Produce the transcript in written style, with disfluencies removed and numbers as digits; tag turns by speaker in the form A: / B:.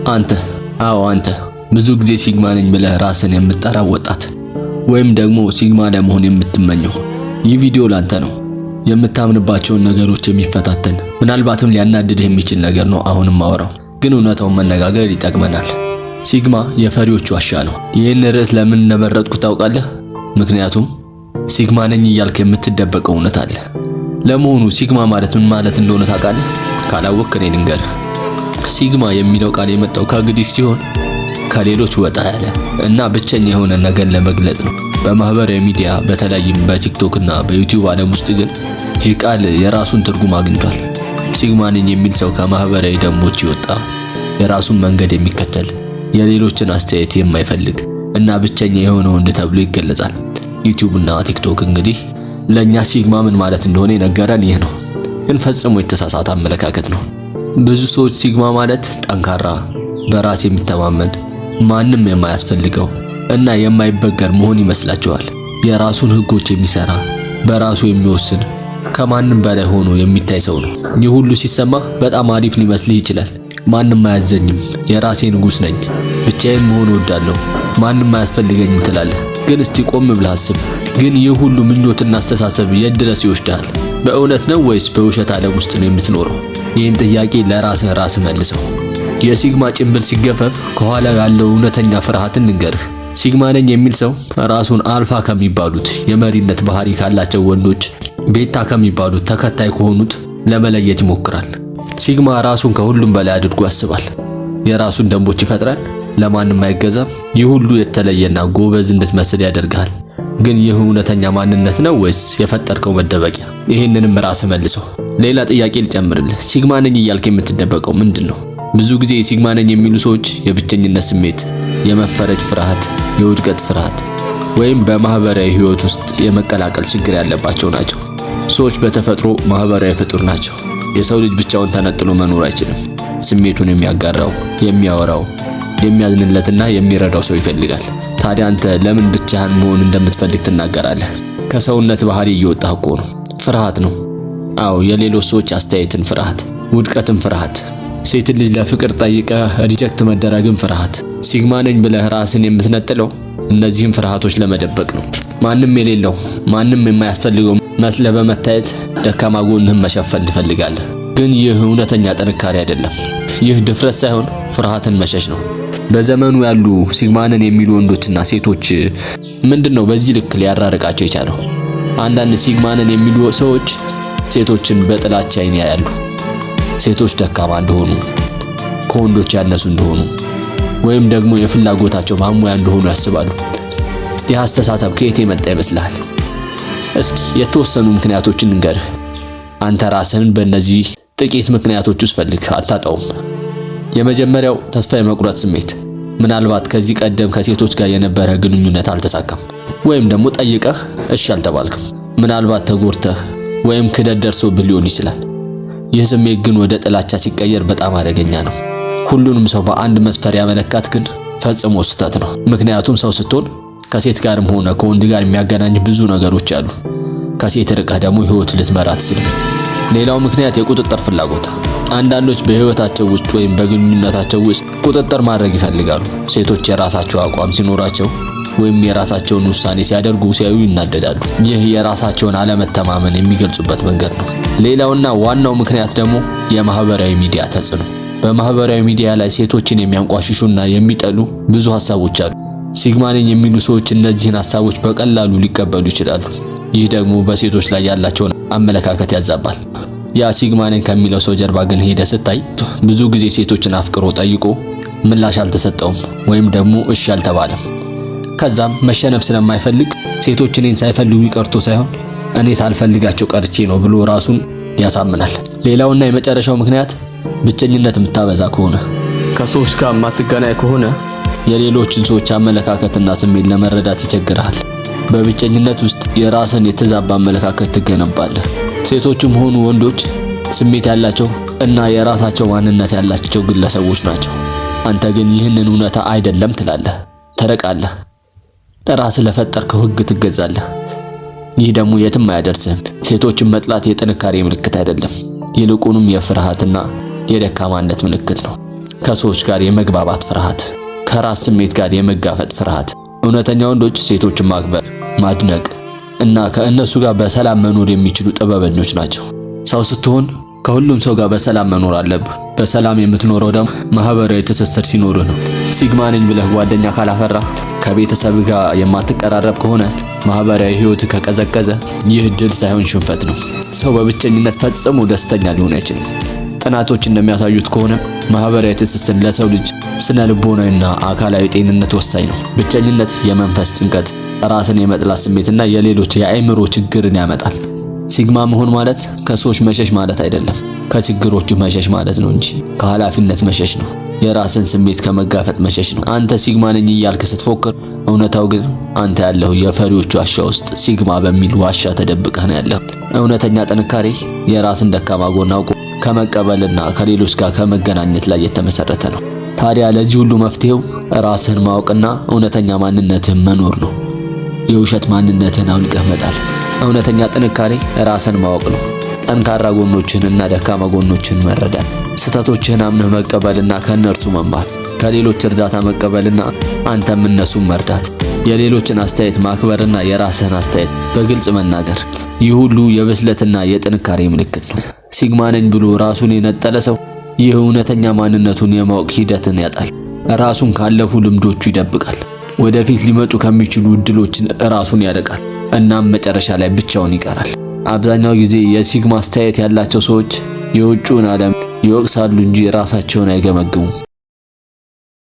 A: አንተ አንተ ብዙ ጊዜ ሲግማ ነኝ ብለህ ራስን የምትጠራ ወጣት ወይም ደግሞ ሲግማ ለመሆን የምትመኘው ይህ ቪዲዮ ላንተ ነው። የምታምንባቸውን ነገሮች የሚፈታተን ምናልባትም ሊያናድድህ የሚችል ነገር ነው አሁንም ማወራው፣ ግን እውነታውን መነጋገር ይጠቅመናል። ሲግማ የፈሪዎች ዋሻ ነው። ይህን ርዕስ ለምን እንደመረጥኩ ታውቃለህ? ምክንያቱም ሲግማ ነኝ እያልክ የምትደበቀው እውነት አለ። ለመሆኑ ሲግማ ማለት ምን ማለት እንደሆነ ታውቃለህ? ካላወቅክ እኔ ልንገርህ። ሲግማ የሚለው ቃል የመጣው ከግሪክ ሲሆን ከሌሎች ወጣ ያለ እና ብቸኛ የሆነ ነገር ለመግለጽ ነው። በማህበራዊ ሚዲያ በተለይም በቲክቶክ እና በዩቲዩብ ዓለም ውስጥ ግን ይህ ቃል የራሱን ትርጉም አግኝቷል። ሲግማ ነኝ የሚል ሰው ከማህበራዊ ደንቦች ይወጣ፣ የራሱን መንገድ የሚከተል፣ የሌሎችን አስተያየት የማይፈልግ እና ብቸኛ የሆነ ወንድ ተብሎ ይገለጻል። ዩቲዩብ እና ቲክቶክ እንግዲህ ለኛ ሲግማ ምን ማለት እንደሆነ የነገረን ይህ ነው፣ ግን ፈጽሞ የተሳሳተ አመለካከት ነው። ብዙ ሰዎች ሲግማ ማለት ጠንካራ፣ በራስ የሚተማመን፣ ማንም የማያስፈልገው እና የማይበገር መሆን ይመስላቸዋል። የራሱን ህጎች የሚሰራ፣ በራሱ የሚወስን፣ ከማንም በላይ ሆኖ የሚታይ ሰው ነው። ይህ ሁሉ ሲሰማ በጣም አሪፍ ሊመስልህ ይችላል። ማንም አያዘኝም፣ የራሴ ንጉስ ነኝ፣ ብቻዬን መሆን እወዳለሁ፣ ማንም አያስፈልገኝም ትላለህ። ግን እስቲ ቆም ብለህ አስብ። ግን ይህ ሁሉ ምኞትና አስተሳሰብ የት ድረስ ይወስዳል? በእውነት ነው ወይስ በውሸት ዓለም ውስጥ ነው የምትኖረው? ይህን ጥያቄ ለራስህ መልሰው። የሲግማ ጭንብል ሲገፈፍ ከኋላ ያለው እውነተኛ ፍርሃትን ልንገርህ። ሲግማ ነኝ የሚል ሰው ራሱን አልፋ ከሚባሉት የመሪነት ባህሪ ካላቸው ወንዶች ቤታ ከሚባሉት ተከታይ ከሆኑት ለመለየት ይሞክራል። ሲግማ ራሱን ከሁሉም በላይ አድርጎ ያስባል። የራሱን ደንቦች ይፈጥራል፣ ለማንም አይገዛም። ይህ ሁሉ የተለየና ጎበዝ እንድትመስል ያደርጋል። ግን ይህ እውነተኛ ማንነት ነው ወይስ የፈጠርከው መደበቂያ? ይህንንም ራስህ መልሰው። ሌላ ጥያቄ ልጨምርልህ። ሲግማ ነኝ እያልክ የምትደበቀው ምንድነው? ብዙ ጊዜ ሲግማ ነኝ የሚሉ ሰዎች የብቸኝነት ስሜት፣ የመፈረጅ ፍርሃት፣ የውድቀት ፍርሃት ወይም በማህበራዊ ህይወት ውስጥ የመቀላቀል ችግር ያለባቸው ናቸው። ሰዎች በተፈጥሮ ማህበራዊ ፍጡር ናቸው። የሰው ልጅ ብቻውን ተነጥሎ መኖር አይችልም። ስሜቱን የሚያጋራው፣ የሚያወራው፣ የሚያዝንለትና የሚረዳው ሰው ይፈልጋል። ታዲያ አንተ ለምን ብቻህን መሆን እንደምትፈልግ ትናገራለህ? ከሰውነት ባህሪ እየወጣህ እኮ ነው። ፍርሃት ነው። የሌሎች ሰዎች አስተያየትን ፍርሃት፣ ውድቀትን ፍርሃት፣ ሴት ልጅ ለፍቅር ጠይቀህ ሪጀክት መደረግን ፍርሃት። ሲግማ ነኝ ብለህ ራስን የምትነጥለው እነዚህን ፍርሃቶች ለመደበቅ ነው። ማንም የሌለው፣ ማንም የማያስፈልገው መስለህ በመታየት ደካማ ጎንህን መሸፈን ትፈልጋለህ። ግን ይህ እውነተኛ ጥንካሬ አይደለም። ይህ ድፍረት ሳይሆን ፍርሃትን መሸሽ ነው። በዘመኑ ያሉ ሲግማ ነን የሚሉ ወንዶችና ሴቶች ምንድነው በዚህ ልክ ሊያራርቃቸው የቻለው? አንዳንድ ሲግማ ነን የሚሉ ሰዎች ሴቶችን በጥላቻ ዓይን ያያሉ። ሴቶች ደካማ እንደሆኑ፣ ከወንዶች ያነሱ እንደሆኑ ወይም ደግሞ የፍላጎታቸው ማሟያ እንደሆኑ ያስባሉ። ይህ አስተሳሰብ ከየት የመጣ ይመስልሃል? እስኪ የተወሰኑ ምክንያቶችን እንገርህ። አንተ ራስህን በእነዚህ ጥቂት ምክንያቶች ውስጥ ፈልግ፣ አታጣውም። የመጀመሪያው ተስፋ የመቁረጥ ስሜት። ምናልባት ከዚህ ቀደም ከሴቶች ጋር የነበረ ግንኙነት አልተሳካም፣ ወይም ደግሞ ጠይቀህ እሺ አልተባልክም። ምናልባት ተጎድተህ ወይም ክደት ደርሶብህ ሊሆን ይችላል። ይህ ስሜት ግን ወደ ጥላቻ ሲቀየር በጣም አደገኛ ነው። ሁሉንም ሰው በአንድ መስፈሪያ መለካት ግን ፈጽሞ ስህተት ነው። ምክንያቱም ሰው ስትሆን ከሴት ጋርም ሆነ ከወንድ ጋር የሚያገናኝ ብዙ ነገሮች አሉ። ከሴት ርቀህ ደግሞ ህይወት ልትመራ አትችልም። ሌላው ምክንያት የቁጥጥር ፍላጎት። አንዳንዶች በህይወታቸው ውስጥ ወይም በግንኙነታቸው ውስጥ ቁጥጥር ማድረግ ይፈልጋሉ። ሴቶች የራሳቸው አቋም ሲኖራቸው ወይም የራሳቸውን ውሳኔ ሲያደርጉ ሲያዩ ይናደዳሉ። ይህ የራሳቸውን አለመተማመን የሚገልጹበት መንገድ ነው። ሌላውና ዋናው ምክንያት ደግሞ የማህበራዊ ሚዲያ ተጽዕኖ። በማህበራዊ ሚዲያ ላይ ሴቶችን የሚያንቋሽሹና የሚጠሉ ብዙ ሐሳቦች አሉ። ሲግማ ነኝ የሚሉ ሰዎች እነዚህን ሐሳቦች በቀላሉ ሊቀበሉ ይችላሉ። ይህ ደግሞ በሴቶች ላይ ያላቸውን አመለካከት ያዛባል። ያ ሲግማ ነኝ ከሚለው ሰው ጀርባ ግን ሄደህ ስታይ ብዙ ጊዜ ሴቶችን አፍቅሮ ጠይቆ ምላሽ አልተሰጠውም ወይም ደግሞ እሺ አልተባለም። ከዛም መሸነፍ ስለማይፈልግ ሴቶች እኔን ሳይፈልጉ ይቀርቶ ሳይሆን እኔ ሳልፈልጋቸው ቀርቼ ነው ብሎ ራሱን ያሳምናል። ሌላውና የመጨረሻው ምክንያት ብቸኝነት የምታበዛ ከሆነ፣ ከሰዎች ጋር የማትገናኝ ከሆነ የሌሎችን ሰዎች አመለካከትና ስሜት ለመረዳት ይቸግራል። በብቸኝነት ውስጥ የራስን የተዛባ አመለካከት ትገነባለህ። ሴቶችም ሆኑ ወንዶች ስሜት ያላቸው እና የራሳቸው ማንነት ያላቸው ግለሰቦች ናቸው። አንተ ግን ይህንን እውነታ አይደለም ትላለህ፣ ተረቃለህ፣ ራስህ ለፈጠርከው ህግ ትገዛለህ። ይህ ደግሞ የትም አያደርስህም። ሴቶችን መጥላት የጥንካሬ ምልክት አይደለም፣ ይልቁንም የፍርሃትና የደካማነት ምልክት ነው። ከሰዎች ጋር የመግባባት ፍርሃት፣ ከራስ ስሜት ጋር የመጋፈጥ ፍርሃት። እውነተኛ ወንዶች ሴቶችን ማክበር፣ ማድነቅ እና ከእነሱ ጋር በሰላም መኖር የሚችሉ ጥበበኞች ናቸው። ሰው ስትሆን ከሁሉም ሰው ጋር በሰላም መኖር አለብህ። በሰላም የምትኖረው ደግሞ ማህበራዊ ትስስር ሲኖርህ ነው። ሲግማ ነኝ ብለህ ጓደኛ ካላፈራ፣ ከቤተሰብ ጋር የማትቀራረብ ከሆነ፣ ማህበራዊ ህይወት ከቀዘቀዘ፣ ይህ ድል ሳይሆን ሽንፈት ነው። ሰው በብቸኝነት ፈጽሞ ደስተኛ ሊሆን አይችልም። ጥናቶች እንደሚያሳዩት ከሆነ ማህበራዊ ትስስር ለሰው ልጅ ስነ ልቦናዊና አካላዊ ጤንነት ወሳኝ ነው። ብቸኝነት የመንፈስ ጭንቀት፣ ራስን የመጥላት ስሜትና የሌሎች የአእምሮ ችግርን ያመጣል። ሲግማ መሆን ማለት ከሰዎች መሸሽ ማለት አይደለም፣ ከችግሮቹ መሸሽ ማለት ነው እንጂ ከኃላፊነት መሸሽ ነው። የራስን ስሜት ከመጋፈጥ መሸሽ ነው። አንተ ሲግማ ነኝ እያልክ ስትፎክር፣ እውነታው ግን አንተ ያለው የፈሪዎቹ ዋሻ ውስጥ ሲግማ በሚል ዋሻ ተደብቀህ ነው ያለው። እውነተኛ ጥንካሬ የራስን ደካማ ጎን አውቆ ከመቀበልና ከሌሎች ጋር ከመገናኘት ላይ የተመሰረተ ነው። ታዲያ ለዚህ ሁሉ መፍትሄው ራስህን ማወቅና እውነተኛ ማንነትህን መኖር ነው። የውሸት ማንነትህን አውልቀህ መጣል። እውነተኛ ጥንካሬ ራስን ማወቅ ነው። ጠንካራ ጎኖችህንና ደካማ ጎኖችህን መረዳት፣ ስህተቶችህን አምነህ መቀበልና ከእነርሱ መማር፣ ከሌሎች እርዳታ መቀበልና አንተም እነሱን መርዳት፣ የሌሎችን አስተያየት ማክበርና የራስህን አስተያየት በግልጽ መናገር። ይህ ሁሉ የብስለትና የጥንካሬ ምልክት ነው። ሲግማ ነኝ ብሎ ራሱን የነጠለ ሰው ይህ እውነተኛ ማንነቱን የማወቅ ሂደትን ያጣል። ራሱን ካለፉ ልምዶቹ ይደብቃል። ወደፊት ሊመጡ ከሚችሉ እድሎችን ራሱን ያደቃል። እናም መጨረሻ ላይ ብቻውን ይቀራል። አብዛኛው ጊዜ የሲግማ አስተያየት ያላቸው ሰዎች የውጭውን ዓለም ይወቅሳሉ እንጂ ራሳቸውን አይገመግሙም።